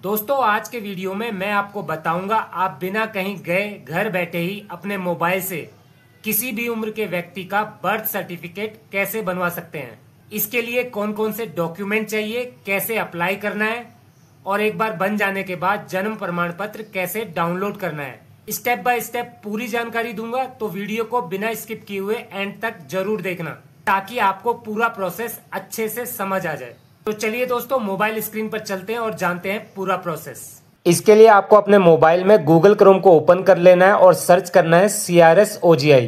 दोस्तों आज के वीडियो में मैं आपको बताऊंगा आप बिना कहीं गए घर बैठे ही अपने मोबाइल से किसी भी उम्र के व्यक्ति का बर्थ सर्टिफिकेट कैसे बनवा सकते हैं। इसके लिए कौन कौन से डॉक्यूमेंट चाहिए, कैसे अप्लाई करना है और एक बार बन जाने के बाद जन्म प्रमाण पत्र कैसे डाउनलोड करना है। स्टेप बाय स्टेप पूरी जानकारी दूंगा, तो वीडियो को बिना स्किप किए हुए एंड तक जरूर देखना ताकि आपको पूरा प्रोसेस अच्छे से समझ आ जाए। तो चलिए दोस्तों मोबाइल स्क्रीन पर चलते हैं और जानते हैं पूरा प्रोसेस। इसके लिए आपको अपने मोबाइल में गूगल क्रोम को ओपन कर लेना है और सर्च करना है CRS OGI।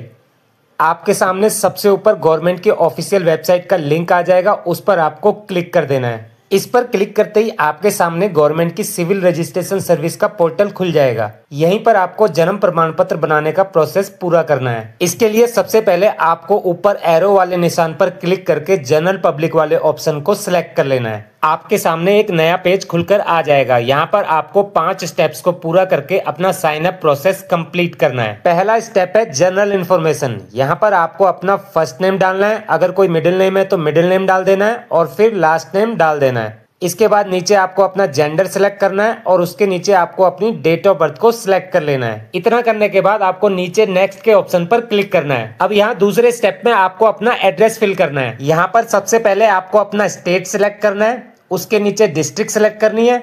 आपके सामने सबसे ऊपर गवर्नमेंट की ऑफिशियल वेबसाइट का लिंक आ जाएगा, उस पर आपको क्लिक कर देना है। इस पर क्लिक करते ही आपके सामने गवर्नमेंट की सिविल रजिस्ट्रेशन सर्विस का पोर्टल खुल जाएगा। यहीं पर आपको जन्म प्रमाण पत्र बनाने का प्रोसेस पूरा करना है। इसके लिए सबसे पहले आपको ऊपर एरो वाले निशान पर क्लिक करके जनरल पब्लिक वाले ऑप्शन को सिलेक्ट कर लेना है। आपके सामने एक नया पेज खुलकर आ जाएगा। यहाँ पर आपको 5 स्टेप्स को पूरा करके अपना साइन अप प्रोसेस कंप्लीट करना है। पहला स्टेप है जनरल इन्फॉर्मेशन। यहाँ पर आपको अपना फर्स्ट नेम डालना है, अगर कोई मिडिल नेम है तो मिडिल नेम डाल देना है और फिर लास्ट नेम डाल देना है। इसके बाद नीचे आपको अपना जेंडर सिलेक्ट करना है और उसके नीचे आपको अपनी डेट ऑफ बर्थ को सिलेक्ट कर लेना है। इतना करने के बाद आपको नीचे नेक्स्ट के ऑप्शन पर क्लिक करना है। अब यहाँ दूसरे स्टेप में आपको अपना एड्रेस फिल करना है। यहाँ पर सबसे पहले आपको अपना स्टेट सिलेक्ट करना है, उसके नीचे डिस्ट्रिक्ट सेलेक्ट करनी है,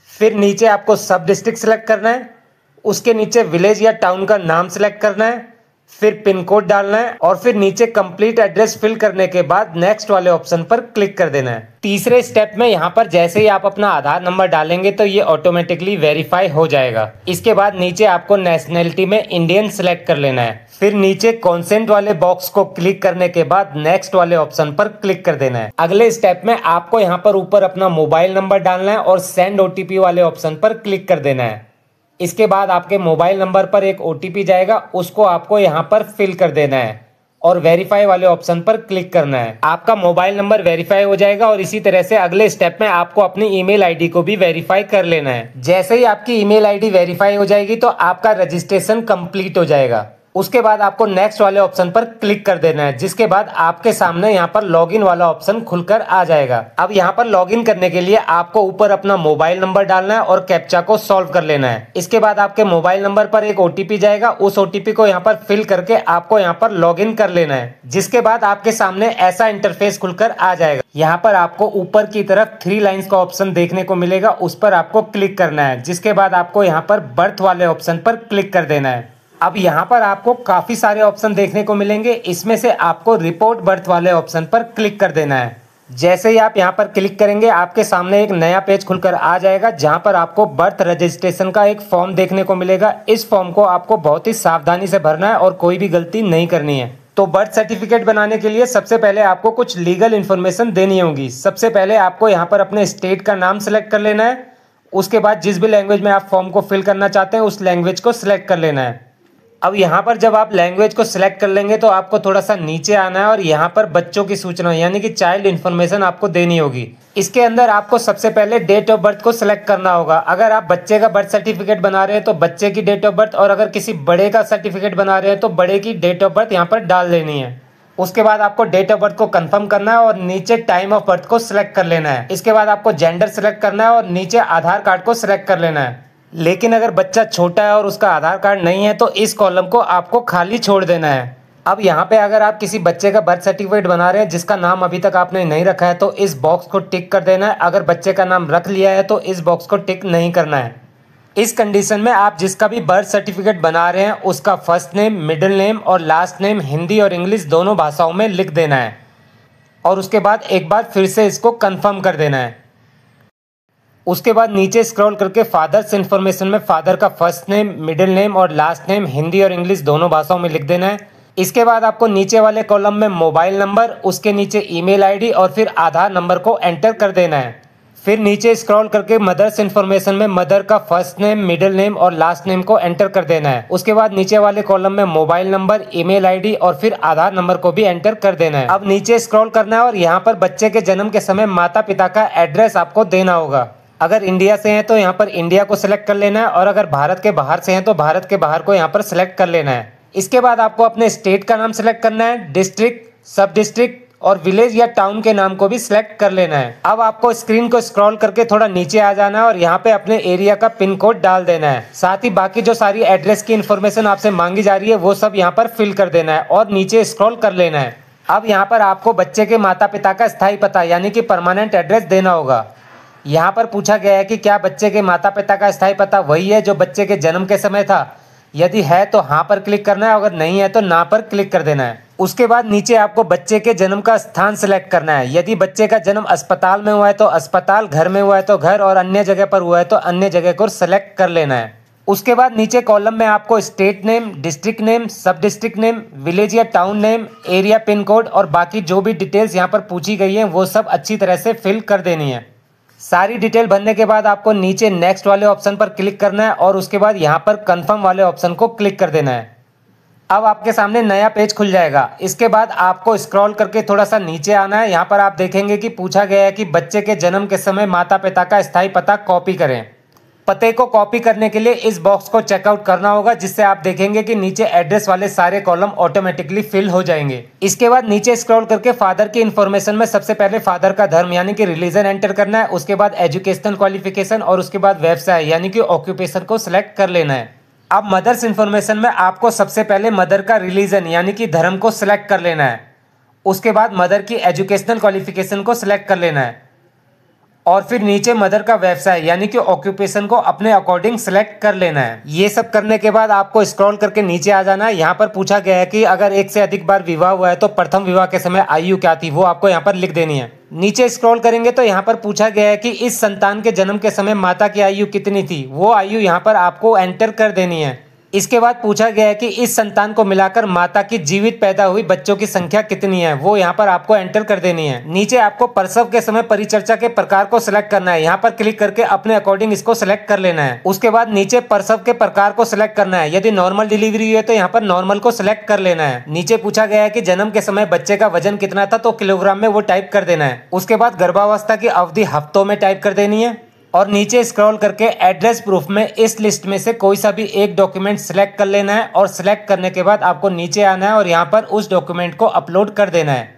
फिर नीचे आपको सब डिस्ट्रिक्ट सेलेक्ट करना है, उसके नीचे विलेज या टाउन का नाम सेलेक्ट करना है, फिर पिन कोड डालना है और फिर नीचे कंप्लीट एड्रेस फिल करने के बाद नेक्स्ट वाले ऑप्शन पर क्लिक कर देना है। तीसरे स्टेप में यहाँ पर जैसे ही आप अपना आधार नंबर डालेंगे तो ये ऑटोमेटिकली वेरीफाई हो जाएगा। इसके बाद नीचे आपको नेशनैलिटी में इंडियन सेलेक्ट कर लेना है। फिर नीचे कॉन्सेंट वाले बॉक्स को क्लिक करने के बाद नेक्स्ट वाले ऑप्शन पर क्लिक कर देना है। अगले स्टेप में आपको यहाँ पर ऊपर अपना मोबाइल नंबर डालना है और सेंड OTP वाले ऑप्शन पर क्लिक कर देना है। इसके बाद आपके मोबाइल नंबर पर एक OTP जाएगा, उसको आपको यहाँ पर फिल कर देना है और वेरीफाई वाले ऑप्शन पर क्लिक करना है। आपका मोबाइल नंबर वेरीफाई हो जाएगा और इसी तरह से अगले स्टेप में आपको अपनी ईमेल आईडी को भी वेरीफाई कर लेना है। जैसे ही आपकी ईमेल आईडी वेरीफाई हो जाएगी तो आपका रजिस्ट्रेशन कंप्लीट हो जाएगा। उसके बाद आपको नेक्स्ट वाले ऑप्शन पर क्लिक कर देना है, जिसके बाद आपके सामने यहाँ पर लॉगिन वाला ऑप्शन खुलकर आ जाएगा। अब यहाँ पर लॉगिन करने के लिए आपको ऊपर अपना मोबाइल नंबर डालना है और कैप्चा को सॉल्व कर लेना है। इसके बाद आपके मोबाइल नंबर पर एक OTP जाएगा, उस OTP को यहाँ पर फिल करके आपको यहाँ पर लॉगिन कर लेना है। जिसके बाद आपके सामने ऐसा इंटरफेस खुलकर आ जाएगा। यहाँ पर आपको ऊपर की तरफ 3 लाइन्स का ऑप्शन देखने को मिलेगा, उस पर आपको क्लिक करना है। जिसके बाद आपको यहाँ पर बर्थ वाले ऑप्शन पर क्लिक कर देना है। अब यहाँ पर आपको काफी सारे ऑप्शन देखने को मिलेंगे, इसमें से आपको रिपोर्ट बर्थ वाले ऑप्शन पर क्लिक कर देना है। जैसे ही आप यहाँ पर क्लिक करेंगे आपके सामने एक नया पेज खुलकर आ जाएगा, जहाँ पर आपको बर्थ रजिस्ट्रेशन का एक फॉर्म देखने को मिलेगा। इस फॉर्म को आपको बहुत ही सावधानी से भरना है और कोई भी गलती नहीं करनी है। तो बर्थ सर्टिफिकेट बनाने के लिए सबसे पहले आपको कुछ लीगल इन्फॉर्मेशन देनी होगी। सबसे पहले आपको यहाँ पर अपने स्टेट का नाम सेलेक्ट कर लेना है। उसके बाद जिस भी लैंग्वेज में आप फॉर्म को फिल करना चाहते हैं उस लैंग्वेज को सिलेक्ट कर लेना है। अब यहाँ पर जब आप लैंग्वेज को सिलेक्ट कर लेंगे तो आपको थोड़ा सा नीचे आना है और यहाँ पर बच्चों की सूचना यानी कि चाइल्ड इन्फॉर्मेशन आपको देनी होगी। इसके अंदर आपको सबसे पहले डेट ऑफ बर्थ को सिलेक्ट करना होगा। अगर आप बच्चे का बर्थ सर्टिफिकेट बना रहे हैं तो बच्चे की डेट ऑफ बर्थ, और अगर किसी बड़े का सर्टिफिकेट बना रहे हैं तो बड़े की डेट ऑफ बर्थ यहाँ पर डाल देनी है। उसके बाद आपको डेट ऑफ बर्थ को कंफर्म करना है और नीचे टाइम ऑफ बर्थ को सिलेक्ट कर लेना है। इसके बाद आपको जेंडर सिलेक्ट करना है और नीचे आधार कार्ड को सिलेक्ट कर लेना है। लेकिन अगर बच्चा छोटा है और उसका आधार कार्ड नहीं है तो इस कॉलम को आपको खाली छोड़ देना है। अब यहाँ पे अगर आप किसी बच्चे का बर्थ सर्टिफिकेट बना रहे हैं जिसका नाम अभी तक आपने नहीं रखा है तो इस बॉक्स को टिक कर देना है। अगर बच्चे का नाम रख लिया है तो इस बॉक्स को टिक नहीं करना है। इस कंडीशन में आप जिसका भी बर्थ सर्टिफिकेट बना रहे हैं उसका फर्स्ट नेम, मिडिल नेम और लास्ट नेम हिंदी और इंग्लिश दोनों भाषाओं में लिख देना है और उसके बाद एक बार फिर से इसको कंफर्म कर देना है। उसके बाद नीचे स्क्रॉल करके फादर्स इन्फॉर्मेशन में फादर का फर्स्ट नेम, मिडिल नेम और लास्ट नेम हिंदी और इंग्लिश दोनों भाषाओं में लिख देना है। इसके बाद आपको नीचे वाले कॉलम में मोबाइल नंबर, उसके नीचे ईमेल आईडी और फिर आधार नंबर को एंटर कर देना है। फिर नीचे स्क्रॉल करके मदर्स इन्फॉर्मेशन में मदर का फर्स्ट नेम, मिडिल नेम और लास्ट नेम को एंटर कर देना है। उसके बाद नीचे वाले कॉलम में मोबाइल नंबर, ईमेल आईडी और फिर आधार नंबर को भी एंटर कर देना है। अब नीचे स्क्रॉल करना है और यहाँ पर बच्चे के जन्म के समय माता पिता का एड्रेस आपको देना होगा। अगर इंडिया से हैं तो यहाँ पर इंडिया को सिलेक्ट कर लेना है और अगर भारत के बाहर से हैं तो भारत के बाहर को यहाँ पर सिलेक्ट कर लेना है। इसके बाद आपको अपने स्टेट का नाम सिलेक्ट करना है, डिस्ट्रिक्ट, सब डिस्ट्रिक्ट और विलेज या टाउन के नाम को भी सिलेक्ट कर लेना है। अब आपको स्क्रीन को स्क्रॉल करके थोड़ा नीचे आ जाना है और यहाँ पे अपने एरिया का पिन कोड डाल देना है। साथ ही बाकी जो सारी एड्रेस की इन्फॉर्मेशन आपसे मांगी जा रही है वो सब यहाँ पर फिल कर देना है और नीचे स्क्रॉल कर लेना है। अब यहाँ पर आपको बच्चे के माता पिता का स्थायी पता यानी कि परमानेंट एड्रेस देना होगा। यहाँ पर पूछा गया है कि क्या बच्चे के माता पिता का स्थायी पता वही है जो बच्चे के जन्म के समय था। यदि है तो हाँ पर क्लिक करना है, अगर नहीं है तो ना पर क्लिक कर देना है। उसके बाद नीचे आपको बच्चे के जन्म का स्थान सिलेक्ट करना है। यदि बच्चे का जन्म अस्पताल में हुआ है तो अस्पताल, घर में हुआ है तो घर और अन्य जगह पर हुआ है तो अन्य जगह को सिलेक्ट कर लेना है। उसके बाद नीचे कॉलम में आपको स्टेट नेम, डिस्ट्रिक्ट नेम, सब डिस्ट्रिक्ट नेम, विलेज या town name, area pin code और बाकी जो भी डिटेल्स यहाँ पर पूछी गई हैं वो सब अच्छी तरह से फिल कर देनी है। सारी डिटेल भरने के बाद आपको नीचे नेक्स्ट वाले ऑप्शन पर क्लिक करना है और उसके बाद यहाँ पर कंफर्म वाले ऑप्शन को क्लिक कर देना है। अब आपके सामने नया पेज खुल जाएगा। इसके बाद आपको स्क्रॉल करके थोड़ा सा नीचे आना है। यहाँ पर आप देखेंगे कि पूछा गया है कि बच्चे के जन्म के समय माता पिता का स्थायी पता कॉपी करें। पते को कॉपी करने के लिए इस बॉक्स को चेकआउट करना होगा, जिससे आप देखेंगे कि नीचे एड्रेस वाले सारे कॉलम ऑटोमेटिकली फिल हो जाएंगे। इसके बाद नीचे स्क्रॉल करके फादर की इन्फॉर्मेशन में सबसे पहले फादर का धर्म यानी कि रिलीजन एंटर करना है। उसके बाद एजुकेशनल क्वालिफिकेशन और उसके बाद व्यवसाय यानी कि ऑक्यूपेशन को सिलेक्ट कर लेना है। अब मदर्स इन्फॉर्मेशन में आपको सबसे पहले मदर का रिलीजन यानी कि धर्म को सिलेक्ट कर लेना है। उसके बाद मदर की एजुकेशनल क्वालिफिकेशन को सिलेक्ट कर लेना है और फिर नीचे मदर का व्यवसाय यानी कि ऑक्यूपेशन को अपने अकॉर्डिंग सिलेक्ट कर लेना है। ये सब करने के बाद आपको स्क्रॉल करके नीचे आ जाना है। यहाँ पर पूछा गया है कि अगर एक से अधिक बार विवाह हुआ है तो प्रथम विवाह के समय आयु क्या थी वो आपको यहाँ पर लिख देनी है। नीचे स्क्रॉल करेंगे तो यहाँ पर पूछा गया है कि इस संतान के जन्म के समय माता की आयु कितनी थी, वो आयु यहाँ पर आपको एंटर कर देनी है। इसके बाद पूछा गया है कि इस संतान को मिलाकर माता की जीवित पैदा हुई बच्चों की संख्या कितनी है, वो यहाँ पर आपको एंटर कर देनी है। नीचे आपको प्रसव के समय परिचर्चा के प्रकार को सिलेक्ट करना है। यहाँ पर क्लिक करके अपने अकॉर्डिंग इसको सिलेक्ट कर लेना है। उसके बाद नीचे प्रसव के प्रकार को सिलेक्ट करना है। यदि नॉर्मल डिलीवरी हुई है तो यहाँ पर नॉर्मल को सिलेक्ट कर लेना है। नीचे पूछा गया है कि जन्म के समय बच्चे का वजन कितना था, तो किलोग्राम में वो टाइप कर देना है। उसके बाद गर्भावस्था की अवधि हफ्तों में टाइप कर देनी है और नीचे स्क्रॉल करके एड्रेस प्रूफ में इस लिस्ट में से कोई सा भी एक डॉक्यूमेंट सिलेक्ट कर लेना है और सिलेक्ट करने के बाद आपको नीचे आना है और यहाँ पर उस डॉक्यूमेंट को अपलोड कर देना है।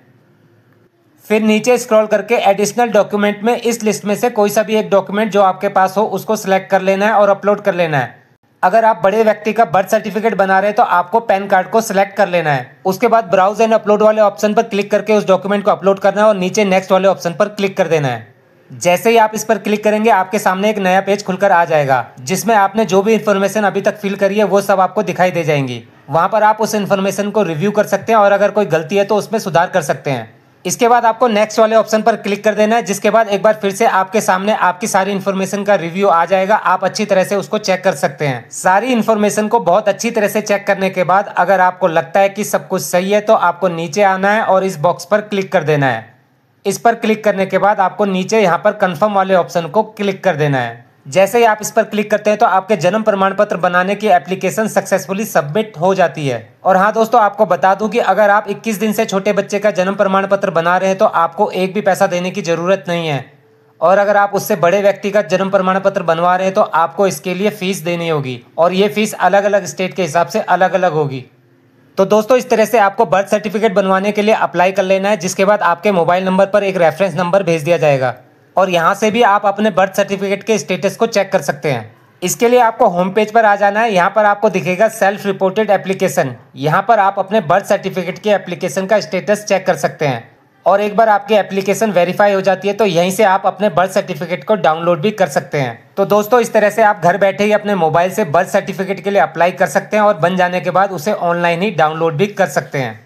फिर नीचे स्क्रॉल करके एडिशनल डॉक्यूमेंट में इस लिस्ट में से कोई सा भी एक डॉक्यूमेंट जो आपके पास हो उसको सिलेक्ट कर लेना है और अपलोड कर लेना है। अगर आप बड़े व्यक्ति का बर्थ सर्टिफिकेट बना रहे हैं तो आपको पैन कार्ड को सिलेक्ट कर लेना है। उसके बाद ब्राउज एंड अपलोड वाले ऑप्शन पर क्लिक करके उस डॉक्यूमेंट को अपलोड करना है और नीचे नेक्स्ट वाले ऑप्शन पर क्लिक कर देना है। जैसे ही आप इस पर क्लिक करेंगे आपके सामने एक नया पेज खुलकर आ जाएगा, जिसमें आपने जो भी इन्फॉर्मेशन अभी तक फिल करी है वो सब आपको दिखाई दे जाएंगी। वहां पर आप उस इन्फॉर्मेशन को रिव्यू कर सकते हैं और अगर कोई गलती है तो उसमें सुधार कर सकते हैं। इसके बाद आपको नेक्स्ट वाले ऑप्शन पर क्लिक कर देना है, जिसके बाद एक बार फिर से आपके सामने आपकी सारी इन्फॉर्मेशन का रिव्यू आ जाएगा। आप अच्छी तरह से उसको चेक कर सकते हैं। सारी इन्फॉर्मेशन को बहुत अच्छी तरह से चेक करने के बाद अगर आपको लगता है कि सब कुछ सही है तो आपको नीचे आना है और इस बॉक्स पर क्लिक कर देना है। इस पर क्लिक करने के बाद आपको नीचे यहाँ पर कंफर्म वाले ऑप्शन को क्लिक कर देना है। जैसे ही आप इस पर क्लिक करते हैं तो आपके जन्म प्रमाण पत्र बनाने की एप्लीकेशन सक्सेसफुली सबमिट हो जाती है। और हाँ दोस्तों, आपको बता दूं कि अगर आप 21 दिन से छोटे बच्चे का जन्म प्रमाण पत्र बना रहे हैं तो आपको एक भी पैसा देने की जरूरत नहीं है। और अगर आप उससे बड़े व्यक्ति का जन्म प्रमाण पत्र बनवा रहे हैं तो आपको इसके लिए फीस देनी होगी और ये फीस अलग अलग स्टेट के हिसाब से अलग अलग होगी। तो दोस्तों, इस तरह से आपको बर्थ सर्टिफिकेट बनवाने के लिए अप्लाई कर लेना है, जिसके बाद आपके मोबाइल नंबर पर एक रेफरेंस नंबर भेज दिया जाएगा और यहाँ से भी आप अपने बर्थ सर्टिफिकेट के स्टेटस को चेक कर सकते हैं। इसके लिए आपको होम पेज पर आ जाना है। यहाँ पर आपको दिखेगा सेल्फ रिपोर्टेड एप्लीकेशन। यहाँ पर आप अपने बर्थ सर्टिफिकेट के एप्लीकेशन का स्टेटस चेक कर सकते हैं और एक बार आपकी एप्लीकेशन वेरीफाई हो जाती है तो यहीं से आप अपने बर्थ सर्टिफिकेट को डाउनलोड भी कर सकते हैं। तो दोस्तों, इस तरह से आप घर बैठे ही अपने मोबाइल से बर्थ सर्टिफिकेट के लिए अप्लाई कर सकते हैं और बन जाने के बाद उसे ऑनलाइन ही डाउनलोड भी कर सकते हैं।